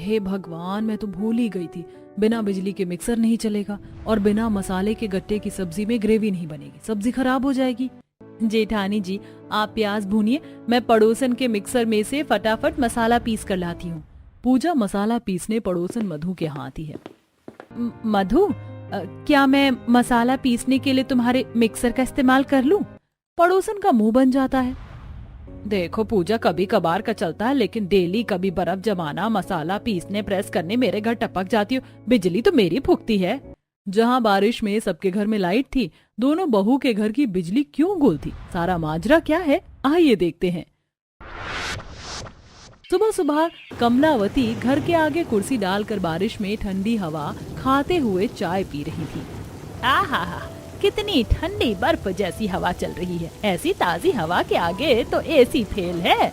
हे भगवान, मैं तो भूल ही गई थी, बिना बिजली के मिक्सर नहीं चलेगा और बिना मसाले के गट्टे की सब्जी में ग्रेवी नहीं बनेगी, सब्जी खराब हो जाएगी। जेठानी जी, आप प्याज भूनिए, मैं पड़ोसन के मिक्सर में से फटाफट मसाला पीस कर लाती हूँ। पूजा मसाला पीसने पड़ोसन मधु के यहाँ आती है। मधु, क्या मैं मसाला पीसने के लिए तुम्हारे मिक्सर का इस्तेमाल कर लूं? पड़ोसन का मुंह बन जाता है। देखो पूजा, कभी कभार का चलता है, लेकिन डेली कभी बर्फ जमाना, मसाला पीसने, प्रेस करने मेरे घर टपक जाती हो, बिजली तो मेरी फूकती है। जहाँ बारिश में सबके घर में लाइट थी, दोनों बहू के घर की बिजली क्यों गुल थी? सारा माजरा क्या है, आइए देखते हैं। सुबह सुबह कमलावती घर के आगे कुर्सी डालकर बारिश में ठंडी हवा खाते हुए चाय पी रही थी। आहा, कितनी ठंडी बर्फ जैसी हवा चल रही है। ऐसी ताजी हवा के आगे तो एसी फेल है।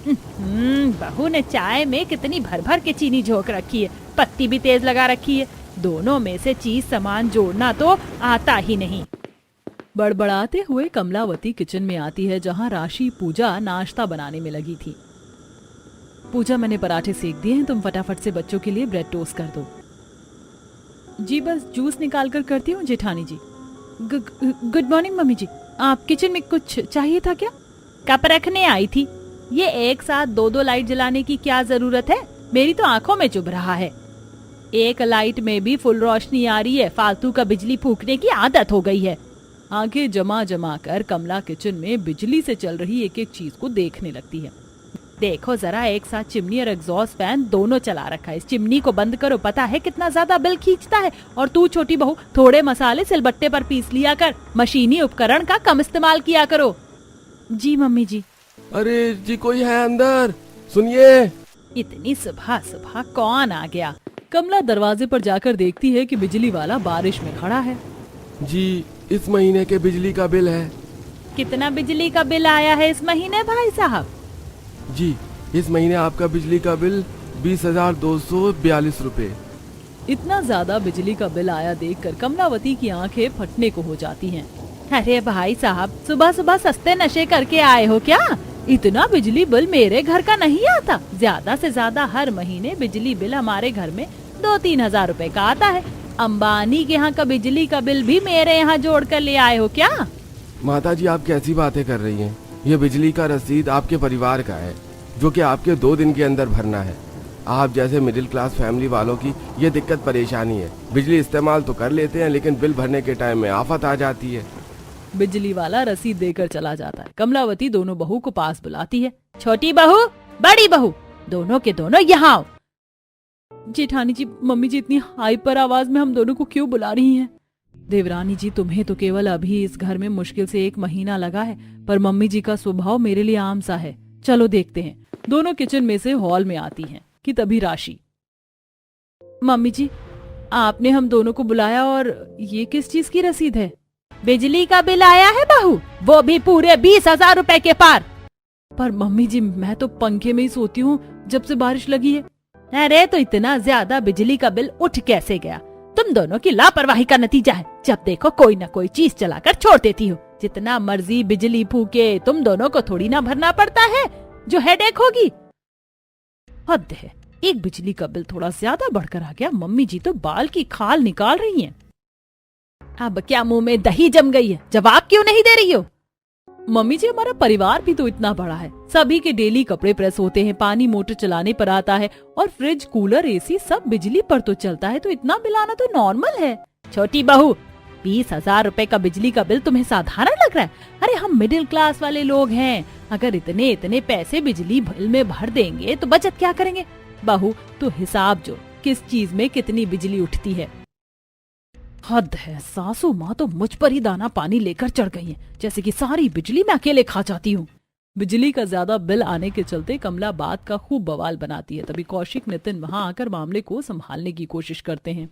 बहू ने चाय में कितनी भर भर के चीनी झोंक रखी है, पत्ती भी तेज लगा रखी है। दोनों में से चीज सामान जोड़ना तो आता ही नहीं। बड़बड़ाते हुए कमलावती किचन में आती है, जहाँ राशि पूजा नाश्ता बनाने में लगी थी। पूजा, मैंने पराठे सेक दिए हैं, तुम फटाफट से बच्चों के लिए ब्रेड टोस्ट कर दो। जी बस जूस निकाल कर करती हूँ जेठानी जी। गुड मॉर्निंग मम्मी जी, आप किचन में कुछ चाहिए था क्या? कप रखने आई थी। ये एक साथ दो दो लाइट जलाने की क्या जरूरत है? मेरी तो आंखों में चुभ रहा है। एक लाइट में भी फुल रोशनी आ रही है, फालतू का बिजली फूकने की आदत हो गई है। आंखें जमा जमा कर कमला किचन में बिजली से चल रही एक एक चीज को देखने लगती है। देखो जरा, एक साथ चिमनी और एग्जॉस्ट फैन दोनों चला रखा है। इस चिमनी को बंद करो, पता है कितना ज्यादा बिल खींचता है। और तू छोटी बहू, थोड़े मसाले सिलबट्टे पर पीस लिया कर, मशीनी उपकरण का कम इस्तेमाल किया करो। जी मम्मी जी। अरे जी, कोई है अंदर? सुनिए। इतनी सुबह सुबह कौन आ गया? कमला दरवाजे पर जाकर देखती है कि बिजली वाला बारिश में खड़ा है। जी, इस महीने के बिजली का बिल है। कितना बिजली का बिल आया है इस महीने भाई साहब? जी, इस महीने आपका बिजली का बिल 20,242 रुपए। इतना ज्यादा बिजली का बिल आया देखकर कमलावती की आंखें फटने को हो जाती हैं। अरे भाई साहब, सुबह सुबह सस्ते नशे करके आए हो क्या? इतना बिजली बिल मेरे घर का नहीं आता। ज्यादा से ज्यादा हर महीने बिजली बिल हमारे घर में 2-3 हजार रुपए का आता है। अंबानी के यहाँ का बिजली का बिल भी मेरे यहाँ जोड़ कर ले आए हो क्या? माता जी, आप कैसी बातें कर रही हैं? ये बिजली का रसीद आपके परिवार का है, जो कि आपके 2 दिन के अंदर भरना है। आप जैसे मिडिल क्लास फैमिली वालों की ये दिक्कत परेशानी है। बिजली इस्तेमाल तो कर लेते हैं, लेकिन बिल भरने के टाइम में आफत आ जाती है। बिजली वाला रसीद देकर चला जाता है। कमलावती दोनों बहू को पास बुलाती है। छोटी बहू, बड़ी बहू, दोनों के दोनों यहाँ आओ। जेठानी जी, मम्मी जी इतनी हाइपर आवाज में हम दोनों को क्यों बुला रही हैं? देवरानी जी, तुम्हें तो केवल अभी इस घर में मुश्किल से 1 महीना लगा है, पर मम्मी जी का स्वभाव मेरे लिए आम सा है। चलो देखते हैं। दोनों किचन में से हॉल में आती हैं कि तभी राशि। मम्मी जी, आपने हम दोनों को बुलाया और ये किस चीज की रसीद है? बिजली का बिल आया है बहू, वो भी पूरे 20,000 रुपए के पार। पर मम्मी जी, मैं तो पंखे में ही सोती हूँ जब से बारिश लगी है। अरे तो इतना ज्यादा बिजली का बिल उठ कैसे गया? तुम दोनों की लापरवाही का नतीजा है। जब देखो कोई न कोई चीज चलाकर छोड़ देती हो। जितना मर्जी बिजली फूके, तुम दोनों को थोड़ी ना भरना पड़ता है जो हेडेक होगी। हद है, एक बिजली का बिल थोड़ा ज्यादा बढ़कर आ गया। मम्मी जी तो बाल की खाल निकाल रही हैं। अब क्या मुंह में दही जम गई है? जवाब क्यों नहीं दे रही हो? मम्मी जी, हमारा परिवार भी तो इतना बड़ा है। सभी के डेली कपड़े प्रेस होते हैं, पानी मोटर चलाने पर आता है, और फ्रिज, कूलर, एसी सब बिजली पर तो चलता है, तो इतना बिल आना तो नॉर्मल है। छोटी बहू, 20,000 रुपए का बिजली का बिल तुम्हें साधारण लग रहा है? अरे हम मिडिल क्लास वाले लोग हैं। अगर इतने इतने पैसे बिजली बिल में भर देंगे तो बचत क्या करेंगे? बहू, तू हिसाब जोड़, किस चीज में कितनी बिजली उठती है। हद है, सासू माँ तो मुझ पर ही दाना पानी लेकर चढ़ गई हैं, जैसे कि सारी बिजली मैं अकेले खा जाती हूँ। बिजली का ज्यादा बिल आने के चलते कमला बात का खूब बवाल बनाती है। तभी कौशिक, नितिन वहाँ आकर मामले को संभालने की कोशिश करते हैं।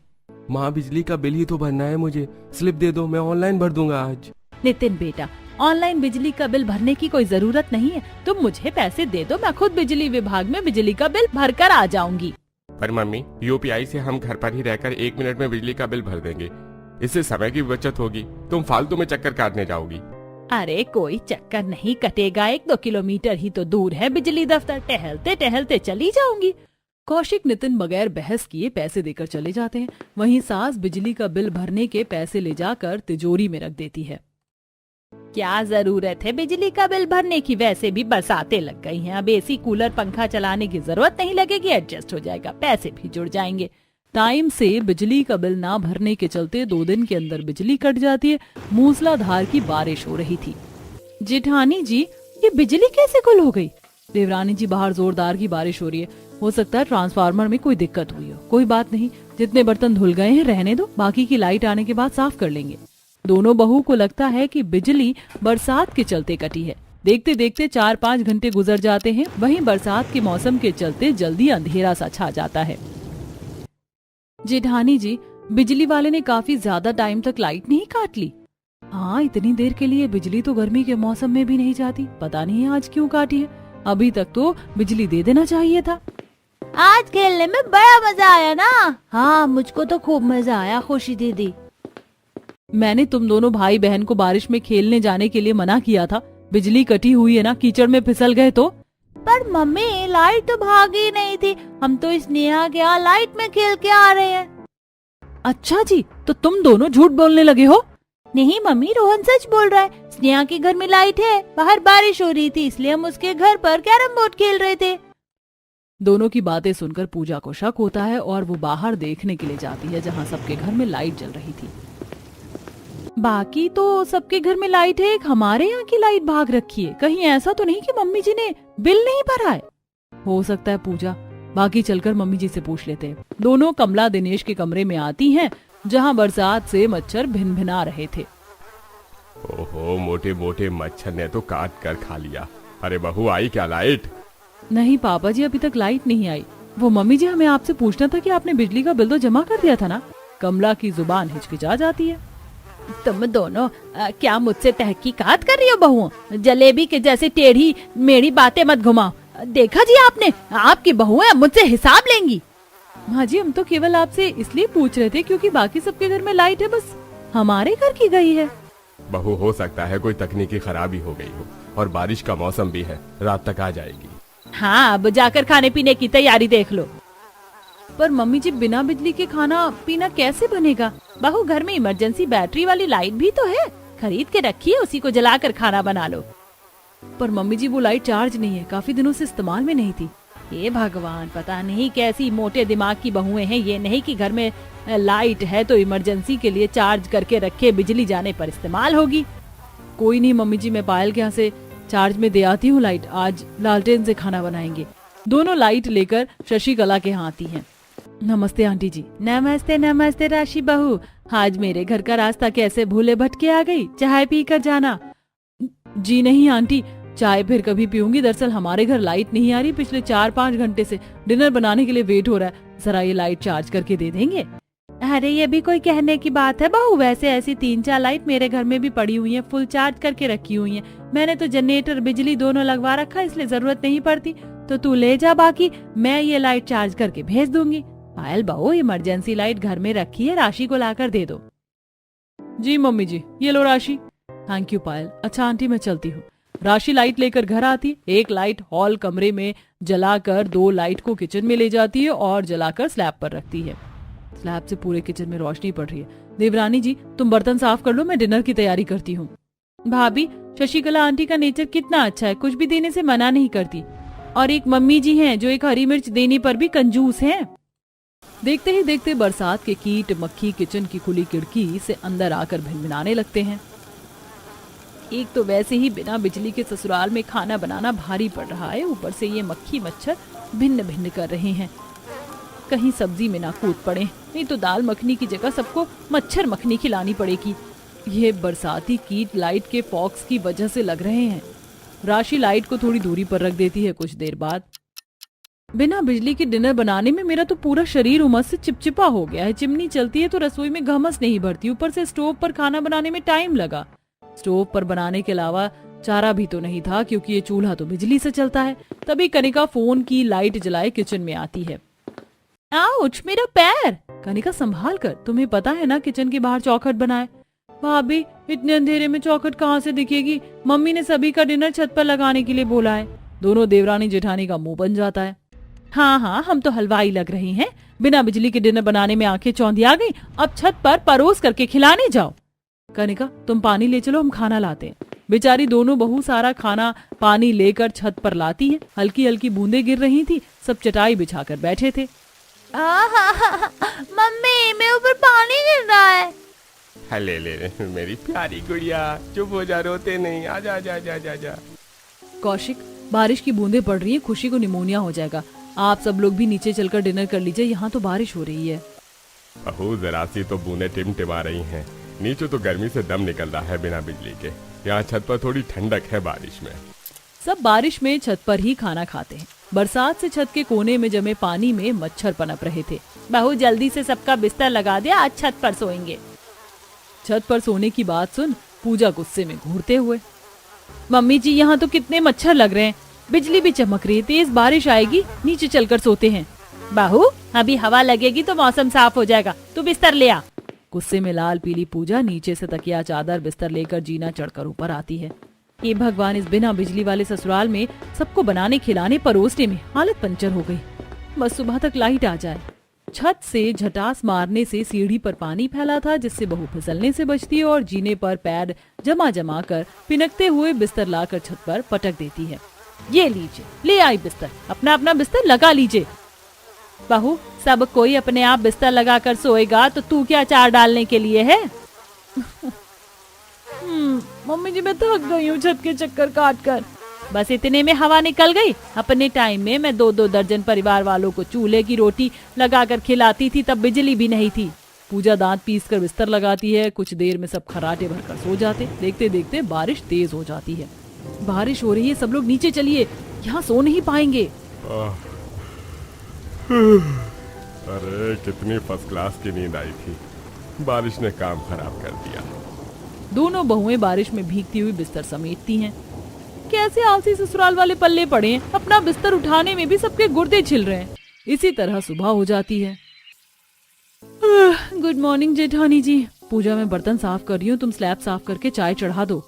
माँ, बिजली का बिल ही तो भरना है मुझे, स्लिप दे दो, मैं ऑनलाइन भर दूंगा आज। नितिन बेटा, ऑनलाइन बिजली का बिल भरने की कोई जरूरत नहीं है। तुम मुझे पैसे दे दो, मैं खुद बिजली विभाग में बिजली का बिल भर कर आ जाऊंगी। पर मम्मी, यूपीआई से हम घर पर ही रहकर 1 मिनट में बिजली का बिल भर देंगे। इससे समय की बचत होगी। तुम फालतू में चक्कर काटने जाओगी। अरे कोई चक्कर नहीं कटेगा, 1-2 किलोमीटर ही तो दूर है बिजली दफ्तर। टहलते टहलते चली जाऊंगी। कौशिक नितिन बगैर बहस किए पैसे देकर चले जाते हैं। वहीं सास बिजली का बिल भरने के पैसे ले जाकर तिजोरी में रख देती है। क्या जरूरत है बिजली का बिल भरने की, वैसे भी बरसातें लग गई हैं, अब एसी कूलर पंखा चलाने की जरूरत नहीं लगेगी, एडजस्ट हो जाएगा, पैसे भी जुड़ जाएंगे। टाइम से बिजली का बिल ना भरने के चलते 2 दिन के अंदर बिजली कट जाती है। मूसलाधार की बारिश हो रही थी। जेठानी जी, ये बिजली कैसे गुल हो गई? देवरानी जी, बाहर जोरदार की बारिश हो रही है, हो सकता है ट्रांसफार्मर में कोई दिक्कत हुई हो। कोई बात नहीं, जितने बर्तन धुल गए हैं रहने दो, बाकी की लाइट आने के बाद साफ कर लेंगे। दोनों बहू को लगता है कि बिजली बरसात के चलते कटी है। देखते देखते 4-5 घंटे गुजर जाते हैं। वहीं बरसात के मौसम के चलते जल्दी अंधेरा सा छा जाता है। जेठानी जी, बिजली वाले ने काफी ज्यादा टाइम तक लाइट नहीं काट ली। हाँ, इतनी देर के लिए बिजली तो गर्मी के मौसम में भी नहीं जाती, पता नहीं आज क्यों काटी है। अभी तक तो बिजली दे देना चाहिए था। आज खेलने में बड़ा मजा आया ना? हाँ, मुझको तो खूब मजा आया खुशी दीदी। मैंने तुम दोनों भाई बहन को बारिश में खेलने जाने के लिए मना किया था। बिजली कटी हुई है ना, कीचड़ में फिसल गए तो। पर मम्मी, लाइट तो भागी नहीं थी, हम तो स्नेहा के यहाँ लाइट में खेल के आ रहे हैं। अच्छा जी, तो तुम दोनों झूठ बोलने लगे हो? नहीं मम्मी, रोहन सच बोल रहा है। स्नेहा के घर में लाइट है, बाहर बारिश हो रही थी, इसलिए हम उसके घर पर कैरम बोर्ड खेल रहे थे। दोनों की बातें सुनकर पूजा को शक होता है और वो बाहर देखने के लिए जाती है, जहाँ सबके घर में लाइट जल रही थी। बाकी तो सबके घर में लाइट है, एक हमारे यहाँ की लाइट भाग रखी है। कहीं ऐसा तो नहीं कि मम्मी जी ने बिल नहीं भरा है? हो सकता है पूजा, बाकी चलकर मम्मी जी से पूछ लेते हैं। दोनों कमला दिनेश के कमरे में आती हैं, जहाँ बरसात से मच्छर भिनभिना रहे थे। ओहो, मोटे मोटे मच्छर ने तो काट कर खा लिया। अरे बहू, आई क्या लाइट? नहीं पापा जी, अभी तक लाइट नहीं आई। वो मम्मी जी, हमें आपसे पूछना था कि आपने बिजली का बिल तो जमा कर दिया था ना? कमला की जुबान हिचकिचा जाती है। तुम दोनों क्या मुझसे तहकीकात कर रही हो बहुओं? जलेबी के जैसे टेढ़ी मेरी बातें मत घुमाओ। देखा जी आपने, आपकी बहुएं मुझसे हिसाब लेंगी। माँ जी, हम तो केवल आपसे इसलिए पूछ रहे थे क्योंकि बाकी सबके घर में लाइट है, बस हमारे घर की गई है। बहू, हो सकता है कोई तकनीकी खराबी हो गई हो, और बारिश का मौसम भी है, रात तक आ जाएगी। हाँ, अब जाकर खाने पीने की तैयारी देख लो। पर मम्मी जी, बिना बिजली के खाना पीना कैसे बनेगा? बहू, घर में इमरजेंसी बैटरी वाली लाइट भी तो है, खरीद के रखिए, उसी को जलाकर खाना बना लो। पर मम्मी जी, वो लाइट चार्ज नहीं है, काफी दिनों से इस्तेमाल में नहीं थी। हे भगवान, पता नहीं कैसी मोटे दिमाग की बहुएं हैं। ये नहीं कि घर में लाइट है तो इमरजेंसी के लिए चार्ज करके रखे, बिजली जाने पर इस्तेमाल होगी। कोई नहीं मम्मी जी, मैं पायल के यहाँ से चार्ज में दे आती हूँ लाइट, आज लालटेन से खाना बनाएंगे। दोनों लाइट लेकर शशिकला के यहाँ आती हैं। नमस्ते आंटी जी। नमस्ते नमस्ते राशि बहू, आज मेरे घर का रास्ता कैसे भूले भटके आ गई? चाय पी कर जाना। जी नहीं आंटी, चाय फिर कभी पीऊंगी। दरअसल हमारे घर लाइट नहीं आ रही, पिछले 4-5 घंटे से डिनर बनाने के लिए वेट हो रहा है, जरा ये लाइट चार्ज करके दे देंगे? अरे ये भी कोई कहने की बात है बहू, वैसे ऐसी 3-4 लाइट मेरे घर में भी पड़ी हुई है, फुल चार्ज करके रखी हुई है। मैंने तो जनरेटर बिजली दोनों लगवा रखा, इसलिए जरूरत नहीं पड़ती। तो तू ले जा, बाकी मैं ये लाइट चार्ज करके भेज दूंगी। पायल बहू, इमरजेंसी लाइट घर में रखी है, राशि को लाकर दे दो। जी मम्मी जी, ये लो राशि। थैंक यू पायल। अच्छा आंटी, मैं चलती हूँ। राशि लाइट लेकर घर आती, एक लाइट हॉल कमरे में जलाकर 2 लाइट को किचन में ले जाती है और जलाकर स्लैब पर रखती है। स्लैब से पूरे किचन में रोशनी पड़ रही है। देवरानी जी, तुम बर्तन साफ कर लो, मैं डिनर की तैयारी करती हूँ। भाभी, शशिकला आंटी का नेचर कितना अच्छा है, कुछ भी देने से मना नहीं करती। और एक मम्मी जी हैं जो एक हरी मिर्च देने पर भी कंजूस हैं। देखते ही देखते बरसात के कीट मक्खी किचन की खुली खिड़की से अंदर आकर भिनभिनाने लगते हैं। एक तो वैसे ही बिना बिजली के ससुराल में खाना बनाना भारी पड़ रहा है, ऊपर से ये मक्खी मच्छर भिन्न भिन्न कर रहे हैं। कहीं सब्जी में ना कूद पड़े, नहीं तो दाल मखनी की जगह सबको मच्छर मखनी खिलानी पड़ेगी। ये बरसाती कीट लाइट के फॉक्स की वजह से लग रहे हैं। राशि लाइट को थोड़ी दूरी पर रख देती है। कुछ देर बाद, बिना बिजली के डिनर बनाने में मेरा तो पूरा शरीर उमस से चिपचिपा हो गया है। चिमनी चलती है तो रसोई में घमस नहीं भरती, ऊपर से स्टोव पर खाना बनाने में टाइम लगा। स्टोव पर बनाने के अलावा चारा भी तो नहीं था, क्योंकि ये चूल्हा तो बिजली से चलता है। तभी कनिका फोन की लाइट जलाए किचन में आती है। आउच, मेरा पैर। कनिका संभाल कर, तुम्हें पता है ना किचन के बाहर चौखट बनाए। भाभी, इतने अंधेरे में चौखट कहाँ से दिखेगी? मम्मी ने सभी का डिनर छत पर लगाने के लिए बोला है। दोनों देवरानी जेठानी का मुंह बन जाता है। हाँ हाँ, हम तो हलवाई लग रही हैं। बिना बिजली के डिनर बनाने में आंखें चौंधी आ गई। अब छत पर परोस करके खिलाने जाओ। कनिका, तुम पानी ले चलो, हम खाना लाते हैं। बेचारी दोनों बहू सारा खाना पानी लेकर छत पर लाती है। हल्की हल्की बूंदें गिर रही थी। सब चटाई बिछाकर बैठे थे। मम्मी, मेरे ऊपर पानी गिर रहा है। ले मेरी प्यारी गुड़िया, चुप हो जा, रोते नहीं, आजा आजा आजा आजा आजा। कौशिक, बारिश की बूंदें पड़ रही है, खुशी को निमोनिया हो जाएगा। आप सब लोग भी नीचे चलकर डिनर कर लीजिए, यहाँ तो बारिश हो रही है। बहू, जरा सी तो बूंदें टिमटिमा रही हैं। नीचे तो गर्मी से दम निकल रहा है बिना बिजली के। यहाँ छत पर थोड़ी ठंडक है बारिश में। सब बारिश में छत पर ही खाना खाते हैं। बरसात से छत के कोने में जमे पानी में मच्छर पनप रहे थे। बहू, जल्दी से सबका बिस्तर लगा दे, आज छत पर सोएंगे। छत पर सोने की बात सुन पूजा गुस्से में घूरते हुए, मम्मी जी, यहाँ तो कितने मच्छर लग रहे हैं। बिजली भी चमक रही है, तेज बारिश आएगी, नीचे चलकर सोते हैं। बहू, अभी हवा लगेगी तो मौसम साफ हो जाएगा, तू बिस्तर ले आ। गुस्से में लाल पीली पूजा नीचे से तकिया चादर बिस्तर लेकर जीना चढ़कर ऊपर आती है। ये भगवान, इस बिना बिजली वाले ससुराल में सबको बनाने खिलाने परोसने में हालत पंचर हो गई। बस सुबह तक लाइट आ जाए। छत से झटास मारने से सीढ़ी पर पानी फैला था, जिससे बहू फिसलने से बचती है और जीने पर पैर जमा जमा कर पिनकते हुए बिस्तर लाकर छत पर पटक देती है। ये लीजिए, ले आई बिस्तर, अपना अपना बिस्तर लगा लीजिए। बहू, सब कोई अपने आप बिस्तर लगाकर सोएगा तो तू क्या चार डालने के लिए है? मम्मी जी, मैं थक गई हूँ छत के चक्कर काट कर। बस इतने में हवा निकल गई। अपने टाइम में मैं 2-2 दर्जन परिवार वालों को चूल्हे की रोटी लगाकर खिलाती थी, तब बिजली भी नहीं थी। पूजा दांत पीस कर बिस्तर लगाती है। कुछ देर में सब खराटे भरकर सो जाते। देखते देखते बारिश तेज हो जाती है। बारिश हो रही है, सब लोग नीचे चलिए, यहाँ सो नहीं पाएंगे। अरे कितनी फर्स्ट क्लास की नींद आई थी, बारिश ने काम खराब कर दिया। दोनों बहुएं बारिश में भीगती हुई बिस्तर समेटती हैं। कैसे आलसी ससुराल वाले पल्ले पड़े हैं, अपना बिस्तर उठाने में भी सबके गुर्दे छिल रहे हैं। इसी तरह सुबह हो जाती है। गुड मॉर्निंग जेठानी जी। पूजा में बर्तन साफ कर रही हूँ, तुम स्लैब साफ करके चाय चढ़ा दो।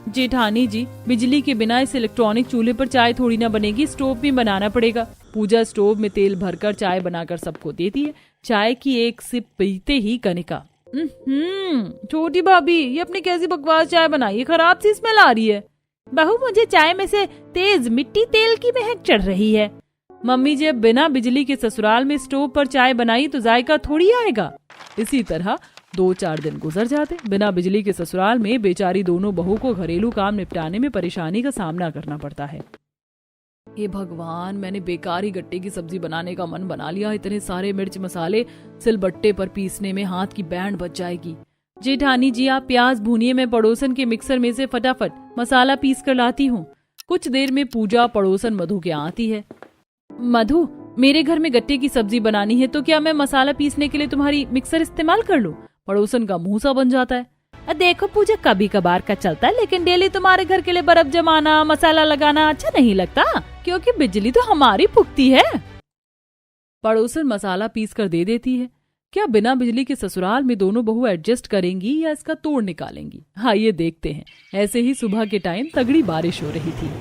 जेठानी जी, बिजली के बिना इस इलेक्ट्रॉनिक चूल्हे पर चाय थोड़ी ना बनेगी, स्टोव भी बनाना पड़ेगा। पूजा स्टोव में तेल भरकर चाय बनाकर सबको देती है। चाय की एक सिप पीते ही कनिका, छोटी भाभी, ये अपनी कैसी बकवास चाय बनाई है, खराब सी स्मेल आ रही है। बहू, मुझे चाय में से तेज मिट्टी तेल की महक चढ़ रही है। मम्मी जी, अब बिना बिजली के ससुराल में स्टोव पर चाय बनाई तो जायका थोड़ी आएगा। इसी तरह 2-4 दिन गुजर जाते। बिना बिजली के ससुराल में बेचारी दोनों बहू को घरेलू काम निपटाने में परेशानी का सामना करना पड़ता है। हे भगवान, मैंने बेकार ही गट्टे की सब्जी बनाने का मन बना लिया। इतने सारे मिर्च मसाले सिलबट्टे पर पीसने में हाथ की बैंड बच जाएगी। जेठानी जी, आप प्याज भूनिए, मैं पड़ोसन के मिक्सर में से फटाफट मसाला पीस कर लाती हूँ। कुछ देर में पूजा पड़ोसन मधु के आती है। मधु, मेरे घर में गट्टे की सब्जी बनानी है, तो क्या मैं मसाला पीसने के लिए तुम्हारी मिक्सर इस्तेमाल कर लूं? पड़ोसन का मुंह सा बन जाता है। देखो पूजा, कभी कभार का चलता है, लेकिन डेली तुम्हारे घर के लिए बर्फ जमाना, मसाला लगाना अच्छा नहीं लगता, क्योंकि बिजली तो हमारी फूकती है। पड़ोसन मसाला पीस कर दे देती है। क्या बिना बिजली के ससुराल में दोनों बहू एडजस्ट करेंगी या इसका तोड़ निकालेंगी? आइए देखते हैं। ऐसे ही सुबह के टाइम तगड़ी बारिश हो रही थी।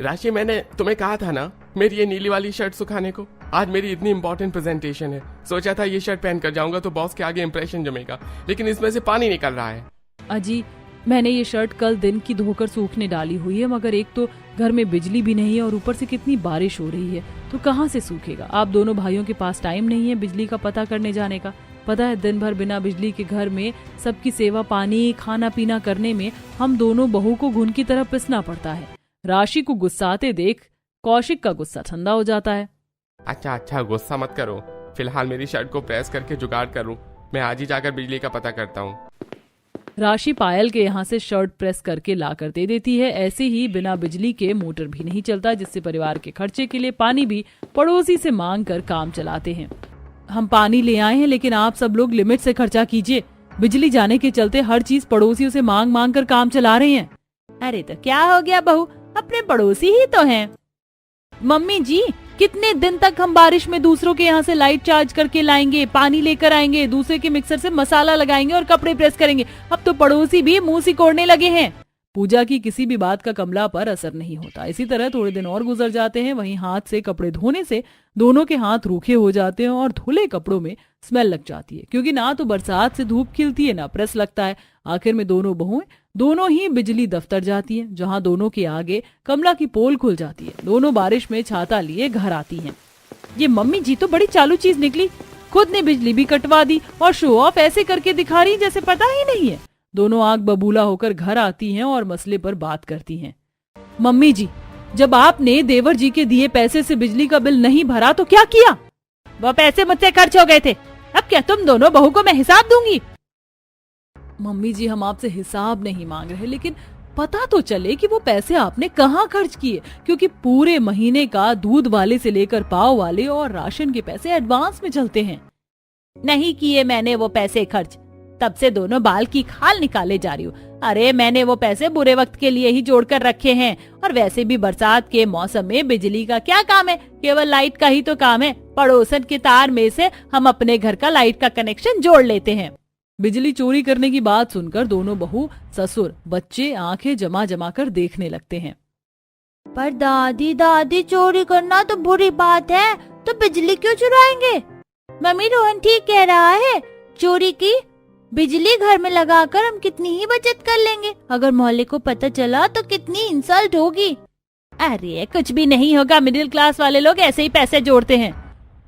राशि, मैंने तुम्हें कहा था ना मेरी ये नीली वाली शर्ट सुखाने को। आज मेरी इतनी इंपॉर्टेंट प्रेजेंटेशन है, सोचा था ये शर्ट पहन कर जाऊंगा तो बॉस के आगे इंप्रेशन जमेगा, लेकिन इसमें से पानी निकल रहा है। अजी, मैंने ये शर्ट कल दिन की धोकर सूखने डाली हुई है, मगर एक तो घर में बिजली भी नहीं है और ऊपर से कितनी बारिश हो रही है, तो कहाँ से सूखेगा। आप दोनों भाइयों के पास टाइम नहीं है बिजली का पता करने जाने का। पता है, दिन भर बिना बिजली के घर में सबकी सेवा पानी खाना पीना करने में हम दोनों बहू को घुन की तरह पिसना पड़ता है। राशि को गुस्साते देख कौशिक का गुस्सा ठंडा हो जाता है। अच्छा, गुस्सा मत करो, फिलहाल मेरी शर्ट को प्रेस करके जुगाड़ करूं। मैं आज ही जाकर बिजली का पता करता हूं। राशि पायल के यहाँ से शर्ट प्रेस करके ला कर दे देती है। ऐसे ही बिना बिजली के मोटर भी नहीं चलता, जिससे परिवार के खर्चे के लिए पानी भी पड़ोसी से मांग कर काम चलाते हैं। हम पानी ले आए हैं, लेकिन आप सब लोग लिमिट से खर्चा कीजिए। बिजली जाने के चलते हर चीज पड़ोसियों से मांग मांग कर काम चला रहे हैं। अरे तो क्या हो गया बहू, अपने पड़ोसी ही तो हैं। मम्मी जी, कितने दिन तक हम बारिश में दूसरों के यहाँ से लाइट चार्ज करके लाएंगे, पानी लेकर आएंगे, दूसरे के मिक्सर से मसाला लगाएंगे और कपड़े प्रेस करेंगे। अब तो पड़ोसी भी मुंह सिकोड़ने लगे हैं। पूजा की किसी भी बात का कमला पर असर नहीं होता। इसी तरह थोड़े दिन और गुजर जाते हैं। वहीं हाथ से कपड़े धोने से दोनों के हाथ रूखे हो जाते हैं और धुले कपड़ों में स्मेल लग जाती है, क्योंकि ना तो बरसात से धूप खिलती है ना प्रेस लगता है। आखिर में दोनों बहुएं दोनों ही बिजली दफ्तर जाती हैं, जहां दोनों के आगे कमला की पोल खुल जाती है। दोनों बारिश में छाता लिए घर आती हैं। ये मम्मी जी तो बड़ी चालू चीज निकली, खुद ने बिजली भी कटवा दी और शो ऑफ ऐसे करके दिखा रही जैसे पता ही नहीं है। दोनों आग बबूला होकर घर आती हैं और मसले पर बात करती हैं। मम्मी जी, जब आपने देवर जी के दिए पैसे से बिजली का बिल नहीं भरा तो क्या किया? वो पैसे मुझसे खर्च हो गए थे, अब क्या तुम दोनों बहू को मैं हिसाब दूंगी? मम्मी जी, हम आपसे हिसाब नहीं मांग रहे, लेकिन पता तो चले कि वो पैसे आपने कहाँ खर्च किए, क्योंकि पूरे महीने का दूध वाले से लेकर पाव वाले और राशन के पैसे एडवांस में चलते हैं। नहीं किए मैंने वो पैसे खर्च, तब से दोनों बाल की खाल निकाले जा रही हूँ। अरे मैंने वो पैसे बुरे वक्त के लिए ही जोड़ कर रखे हैं, और वैसे भी बरसात के मौसम में बिजली का क्या काम है, केवल लाइट का ही तो काम है। पड़ोसन के तार में से हम अपने घर का लाइट का कनेक्शन जोड़ लेते हैं। बिजली चोरी करने की बात सुनकर दोनों बहू, ससुर, बच्चे आंखें जमा जमा कर देखने लगते हैं। पर दादी दादी चोरी करना तो बुरी बात है, तो बिजली क्यों चुराएंगे? मम्मी रोहन ठीक कह रहा है, चोरी की बिजली घर में लगाकर हम कितनी ही बचत कर लेंगे। अगर मोहल्ले को पता चला तो कितनी इंसल्ट होगी। अरे कुछ भी नहीं होगा, मिडिल क्लास वाले लोग ऐसे ही पैसे जोड़ते हैं।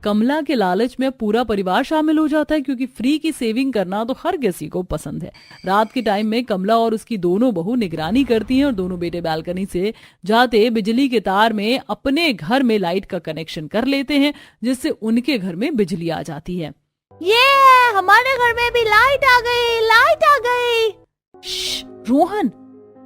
कमला के लालच में पूरा परिवार शामिल हो जाता है, क्योंकि फ्री की सेविंग करना तो हर किसी को पसंद है। रात के टाइम में कमला और उसकी दोनों बहू निगरानी करती हैं और दोनों बेटे बालकनी से जाते बिजली के तार में अपने घर में लाइट का कनेक्शन कर लेते हैं, जिससे उनके घर में बिजली आ जाती है। ये हमारे घर में भी लाइट आ गई, लाइट आ गई। रोहन,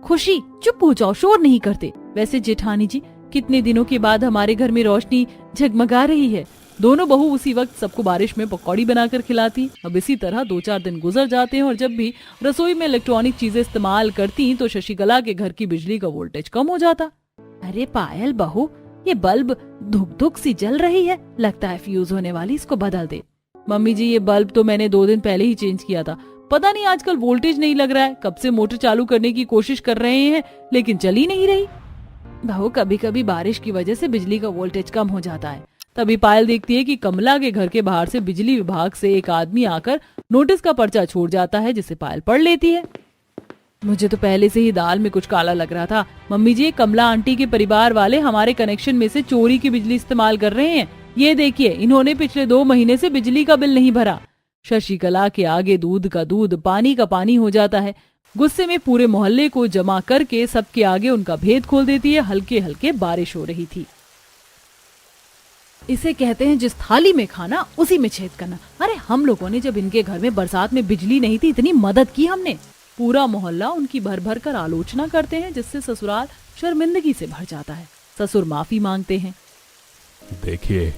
खुशी, चुप हो जाओ, शोर नहीं करते। वैसे जेठानी जी, कितने दिनों के बाद हमारे घर में रोशनी झगमगा रही है। दोनों बहू उसी वक्त सबको बारिश में पकौड़ी बनाकर खिलाती। अब इसी तरह 2-4 दिन गुजर जाते हैं और जब भी रसोई में इलेक्ट्रॉनिक चीजें इस्तेमाल करती तो शशिकला के घर की बिजली का वोल्टेज कम हो जाता। अरे पायल बहू, ये बल्ब धुक धुक सी जल रही है, लगता है फ्यूज होने वाली, इसको बदल दे। मम्मी जी, ये बल्ब तो मैंने 2 दिन पहले ही चेंज किया था, पता नहीं आजकल वोल्टेज नहीं लग रहा है। कब से मोटर चालू करने की कोशिश कर रहे हैं लेकिन चल ही नहीं रही। बहू, कभी कभी बारिश की वजह से बिजली का वोल्टेज कम हो जाता है। तभी पायल देखती है कि कमला के घर के बाहर से बिजली विभाग से एक आदमी आकर नोटिस का पर्चा छोड़ जाता है, जिसे पायल पढ़ लेती है। मुझे तो पहले से ही दाल में कुछ काला लग रहा था। मम्मी जी, कमला आंटी के परिवार वाले हमारे कनेक्शन में से चोरी की बिजली इस्तेमाल कर रहे हैं। ये देखिए, इन्होंने पिछले 2 महीने से बिजली का बिल नहीं भरा। शशिकला के आगे दूध का दूध, पानी का पानी हो जाता है। गुस्से में पूरे मोहल्ले को जमा करके सबके आगे उनका भेद खोल देती है। हल्के हल्के बारिश हो रही थी। इसे कहते हैं जिस थाली में खाना उसी में छेद करना। अरे हम लोगों ने जब इनके घर में बरसात में बिजली नहीं थी, इतनी मदद की हमने। पूरा मोहल्ला उनकी भर भर कर आलोचना करते हैं, जिससे ससुराल शर्मिंदगी से भर जाता है। ससुर माफी मांगते हैं। देखिए,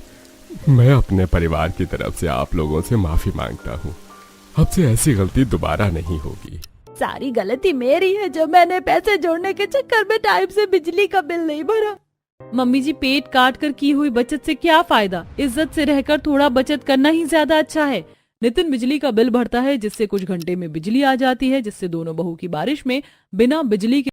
मैं अपने परिवार की तरफ से आप लोगों से माफी मांगता हूँ। अब से ऐसी गलती दोबारा नहीं होगी। सारी गलती मेरी है, जो मैंने पैसे जोड़ने के चक्कर में टाइम से बिजली का बिल नहीं भरा। मम्मी जी, पेट काट कर की हुई बचत से क्या फायदा? इज्जत से रहकर थोड़ा बचत करना ही ज्यादा अच्छा है। नितिन बिजली का बिल भरता है, जिससे कुछ घंटे में बिजली आ जाती है, जिससे दोनों बहू की बारिश में बिना बिजली के